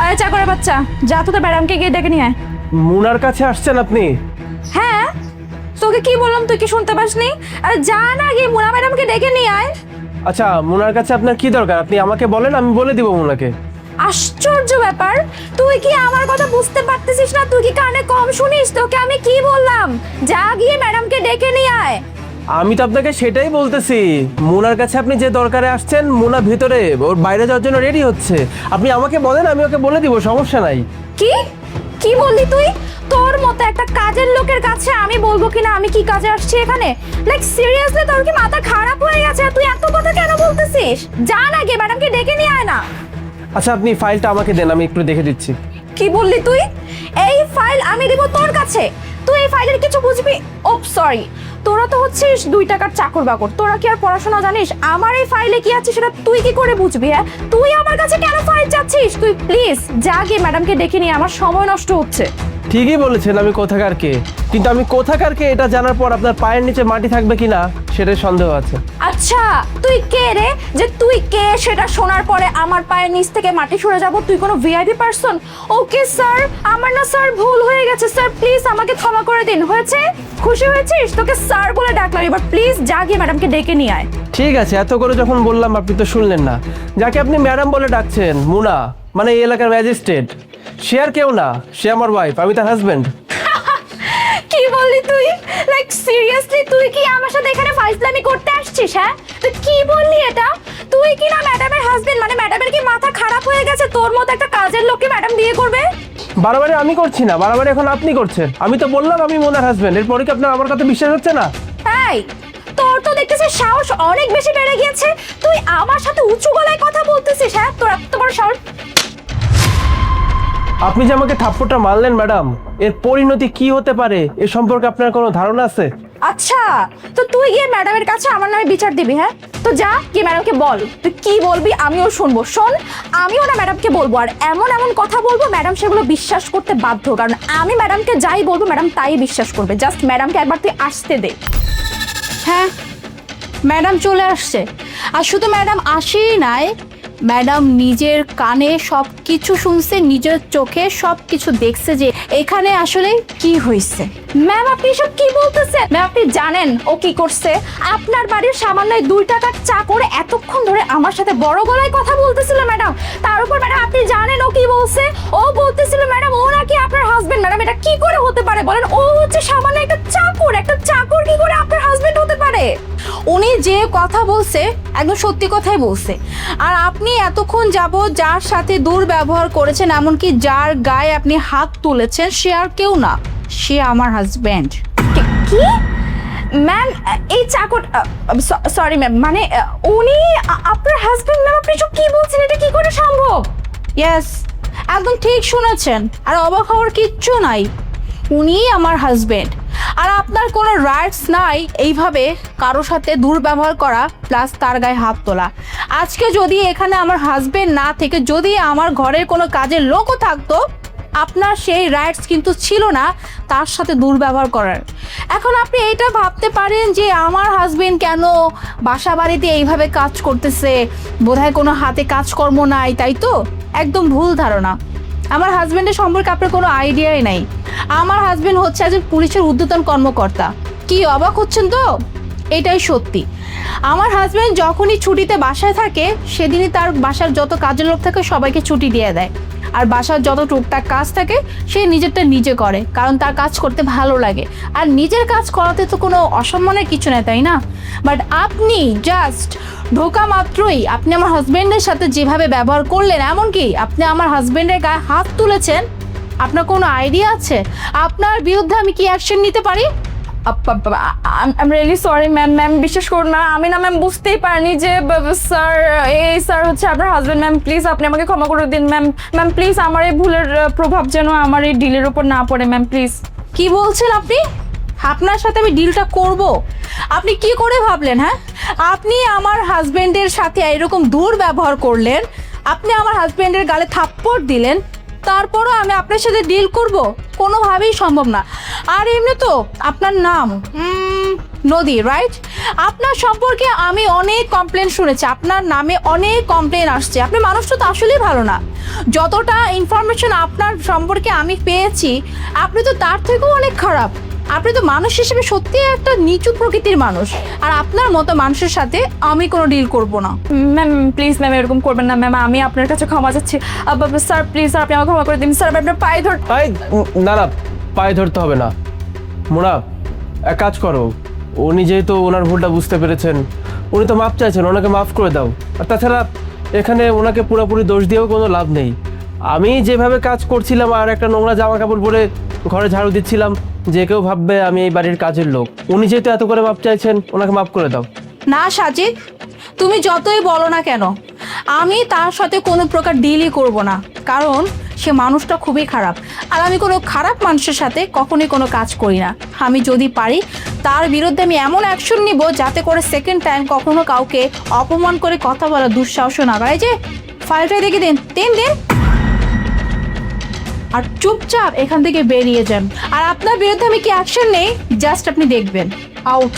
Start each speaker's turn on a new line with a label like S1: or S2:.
S1: আরে চাকরের বাচ্চা, যা তো তোর ম্যাডামকে গিয়ে ডেকে নিয়ে আয়।
S2: মুনার কাছে আসছেন আপনি?
S1: হ্যাঁ, তোকে কি বললাম, তুই কি শুনতে পাসনি? আরে যা না, গিয়ে মুনা ম্যাডামকে ডেকে নিয়ে আয়।
S2: আচ্ছা, মুনার কাছে আপনার কি দরকার? আপনি আমাকে বলেন, আমি বলে দিব মুনাকে।
S1: আশ্চর্য ব্যাপার, তুই কি আমার কথা বুঝতে পারতেছিস না? তুই কি কানে কম শুনিস? তোকে আমি কি বললাম? যা গিয়ে ম্যাডামকে ডেকে নিয়ে আয়।
S2: আমি তো আপনাকে সেটাই বলতেছি, মুনার কাছে আপনি যে দরকারে আসছেন, মুনা ভিতরে ওর বাইরে যাওয়ার জন্য রেডি হচ্ছে। আপনি আমাকে বলেন, আমি ওকে বলে দিব, সমস্যা নাই।
S1: কি কি বললি তুই? তোর মতো একটা কাজের লোকের কাছে আমি বলবো কিনা আমি কি কাজে আসছি এখানে? লাইক সিরিয়াসলি, তোর কি মাথা খারাপ হয়ে গেছে? তুই এত কথা কেন বলতেছিস? যা না, গিয়ে ম্যাডামকে ডেকে নিয়ে আয় না।
S2: আচ্ছা, আপনি ফাইলটা আমাকে দেন, আমি একটু দেখে দিচ্ছি।
S1: কি বললি তুই? এই ফাইল আমি দিব তোর কাছে? তুই এই ফাইলের কিছু বুঝবি? ও সরি, তোরা তো হচ্ছিস 2 টাকার চাকর বাকর, তোরা কি আর পড়াশোনা জানিস? আমার এই ফাইলে কি আছে সেটা তুই কি করে বুঝবি? হ্যাঁ, তুই আমার কাছে কেন ফাইল চাচ্ছিস? তুই প্লিজ যা গিয়ে ম্যাডামকে ডেকে নিয়ে, আমার সময় নষ্ট হচ্ছে।
S2: ঠিকই বলেছেন, আমি কোথাকার কে, কিন্তু আমি কোথাকার কে এটা জানার পর আপনার পায়ের নিচে মাটি থাকবে কিনা সেটাই সন্দেহ আছে।
S1: আচ্ছা, তুই কে রে যে তুই কে সেটা শোনার পরে আমার পায়ের নিচ থেকে মাটি সরে যাব? তুই কোনো ভিআইপি পারসন? ওকে স্যার, আমার না স্যার ভুল হয়ে গেছে স্যার, প্লিজ আমাকে ক্ষমা করে দিন। হয়েছে? খুশি হয়েছিস? তোকে স্যার বলে ডাকলাম, এবার প্লিজ যা গিয়ে ম্যাডামকে ডেকে নিয়ে আয়।
S2: ঠিক আছে, এত করে যখন বললাম আপনি তো শুনলেন না। যাকে আপনি ম্যাডাম বলে ডাকছেন, মুনা, মানে এই এলাকার ম্যাজিস্ট্রেট, সে আর কেউ না, সে আমার ওয়াইফ, আমি তার হাজবেন্ড।
S1: কি বললি তুই? লাইক সিরিয়াসলি, তুই কি আমার সাথে এখানে ফাইজলামি করতে আসছিস? হ্যাঁ, তুই কি বললি এটা? তুই কি না ম্যাডামের হাজবেন্ড? মানে ম্যাডামের কি মাথা খারাপ হয়ে গেছে? তোর মতো একটা কাজের লোককে ম্যাডাম বিয়ে করবে?
S2: বারবারে আমি করছি না, বারবারে এখন আপনি করছেন। আমি তো বললাম আমি মুনার হাজবেন্ড, এরপরে কি আপনার আমার কথা বিশ্বাস হচ্ছে না?
S1: এই, তোর তো দেখতেছিস সাহস অনেক বেশি বেড়ে গিয়েছে। তুই আমার সাথে উঁচু গলায় কথা বলতেছিস? হ্যাঁ, তোর এত বড় সাহস!
S2: আপনি যে আমাকে থাপ্পড়টা মারলেন ম্যাডাম, এর পরিণতি কি হতে পারে এ সম্পর্কে আপনার কোনো ধারণা আছে?
S1: আচ্ছা, তো তুই গিয়ে ম্যাডামের কাছে আমার নামে বিচার দিবি? হ্যাঁ, তো যা গিয়ে ম্যাডামকে বল। তুই কি বলবি আমিও শুনবো। শোন, আমিও না ম্যাডামকে বলবো, আর এমন এমন কথা বলবো ম্যাডাম সেগুলো বিশ্বাস করতে বাধ্য, কারণ আমি ম্যাডামকে যাই বলবো ম্যাডাম তাই বিশ্বাস করবে। জাস্ট ম্যাডামকে একবার তুই আসতে দে।
S3: হ্যাঁ, ম্যাডাম চলে আসছে। আর শুধু ম্যাডাম আসেই নাই, ম্যাডাম নিজের কানে সব কিছু শুনছে, নিজের চোখে সব কিছু দেখছে যে এখানে আসলে কি হয়েছে।
S1: ম্যাম, আপনি সব কি বলতেছেন? ম্যাম, আপনি জানেন ও কি করছে? আপনার বাড়ির সামান্য 2 টাকার চাকর এতক্ষণ ধরে আমার সাথে বড় গলায় কথা বলতেছিল ম্যাডাম। তার উপর ম্যাডাম আপনি জানেন ও কি বলছে? ও বলতেছিল ম্যাডাম ও নাকি আপনার হাজবেন্ড। ম্যাডাম, এটা কি করে হতে পারে বলেন? ও হচ্ছে সামান্য একটা চাকর, একটা চাকর কি করে আপনার হাজবেন্ড হতে পারে?
S3: উনি যে কথা বলছে একদম সত্যি কথাই বলছে। আর আপনি এতক্ষণ যাবত যার সাথে দুর্ব্যবহার করেছেন, এমনকি যার গায়ে আপনি হাত তুলেছেন, সে আর কেউ না, সে আমার হাজবেন্ড।
S1: কি ম্যাম? এই চাকর, সরি ম্যাম, মানে উনি আপনার হাজবেন্ড? ম্যাম, আপনি সব কি বলছেন? এটা কি করে সম্ভব?
S3: ইয়েস, একদম ঠিক শুনেছেন। আর অবাক হওয়ার কিচ্ছু নাই, উনিই আমার হাজবেন্ড। আর আপনার কোনো রাইটস নাই এইভাবে কারো সাথে দুর্ব্যবহার করা, প্লাস তার গায়ে হাত তোলা। আজকে যদি এখানে আমার হাজবেন্ড না থেকে যদি আমার ঘরের কোনো কাজের লোকও থাকতো, আপনার সেই রাইটস কিন্তু ছিল না তার সাথে দুর্ব্যবহার করার। এখন আপনি এইটা ভাবতে পারেন যে আমার হাজবেন্ড কেন বাসা বাড়িতে এইভাবে কাজ করতেছে, বোধহয় কোনো হাতে কাজকর্ম নাই, তাই তো? একদম ভুল ধারণা। আমার হাজবেন্ডের সম্পর্কে আপনার কোনো আইডিয়াই নাই। আমার হাজবেন্ড হচ্ছে একজন পুলিশের ঊর্ধ্বতন কর্মকর্তা। কি অবাক হচ্ছেন তো? এটাই সত্যি। আমার হাজবেন্ড যখনই ছুটিতে বাসায় থাকে, সেদিনই তার বাসার যত কাজের লোক থাকে সবাইকে ছুটি দিয়ে দেয়। আর বাসার যত টুকটাক কাজ থাকে সে নিজেরটা নিজে করে, কারণ তার কাজ করতে ভালো লাগে। আর নিজের কাজ করাতে তো কোনো অসম্মানের কিছু নেই, তাই না? বাট আপনি জাস্ট ঢোকা মাত্রই আপনি আমার হাজবেন্ডের সাথে যেভাবে ব্যবহার করলেন, এমনকি আপনি আমার হাজবেন্ডের গায়ে হাত তুলেছেন, আপনার কোনো আইডিয়া আছে আপনার বিরুদ্ধে আমি কি অ্যাকশন নিতে পারি?
S1: I really sorry ma'am. Ma'am, বিশ্বাস করুন না, আমি না ম্যাম বুঝতেই পারিনি যে স্যার, এই স্যার হচ্ছে আপনার হাজবেন্ড। ম্যাম প্লিজ আপনি আমাকে ক্ষমা করে দিন ম্যাম। ম্যাম প্লিজ, আমার এই ভুলের প্রভাব যেন আমার এই ডিলের উপর না পড়ে ম্যাম, প্লিজ।
S3: কি বলছেন আপনি? আপনার সাথে আমি ডিলটা করব? আপনি কি করে ভাবলেন? হ্যাঁ, আপনি আমার হাজবেন্ডের সাথে এরকম দুর্ব্যবহার করলেন, আপনি আমার হাজবেন্ডের গালে থাপ্পড় দিলেন, তারপরও আমি আপনার সাথে ডিল করব? কোনোভাবেই সম্ভব না। আর এমনি তো আপনার নাম নদী, রাইট? আপনার সম্পর্কে আমি অনেক কমপ্লেন শুনেছি, আপনার নামে অনেক কমপ্লেন আসছে। আপনি মানুষটা তো আসলেই ভালো না। যতটা ইনফরমেশন আপনার সম্পর্কে আমি পেয়েছি, আপনি তো তার থেকেও অনেক খারাপ। আপনি তো মানুষ হিসেবে সত্যি একটা নিচু প্রকৃতির মানুষ, আর আপনার মতো মানুষের সাথে আমি কোনো ডিল করব না।
S1: ম্যাম প্লিজ ম্যাম এরকম করবেন না ম্যাম, আমি আপনার কাছে ক্ষমা চাচ্ছি। স্যার প্লিজ স্যার আপনি আমাকে ক্ষমা করে দিন স্যার, আমি আপনার পায়ে ধর।
S2: না না, পায়ে ধরতে হবে না। মোনা, এক কাজ করো, উনি যেহেতু ওনার ভুলটা বুঝতে পেরেছেন, উনি তো মাপ চাইছেন, ওনাকে মাফ করে দাও। আর তাছাড়া এখানে ওনাকে পুরোপুরি দোষ দিয়েও কোনো লাভ নেই। আমি যেভাবে কাজ করছিলাম আর একটা নোংরা জামা কাপড় পরে ঘরে ঝাড়ু দিচ্ছিলাম, যে কেউ ভাববে আমি এই বাড়ির কাজের লোক। উনি যেহেতু এত করে মাপ চাইছেন, ওনাকে মাফ করে দাও।
S3: না সাজিদ, তুমি যতই বলো না কেন, আমি তার সাথে কোনো প্রকার ডিলই করব না, কারণ সে মানুষটা খুবই খারাপ। আর আমি কোনো খারাপ মানুষের সাথে কখনোই কোনো কাজ করি না। আমি যদি পারি তার বিরুদ্ধে আমি এমন অ্যাকশন নিব যাতে করে সেকেন্ড টাইম কখনো কাউকে অপমান করে কথা বলার দুঃসাহস না করে। এই যে ফাইলটা দেখে দিন, দিন আর চুপচাপ এখান থেকে বেরিয়ে যান। আর আপনার বিরুদ্ধে আমি কি অ্যাকশন নেই জাস্ট আপনি দেখবেন। আউট।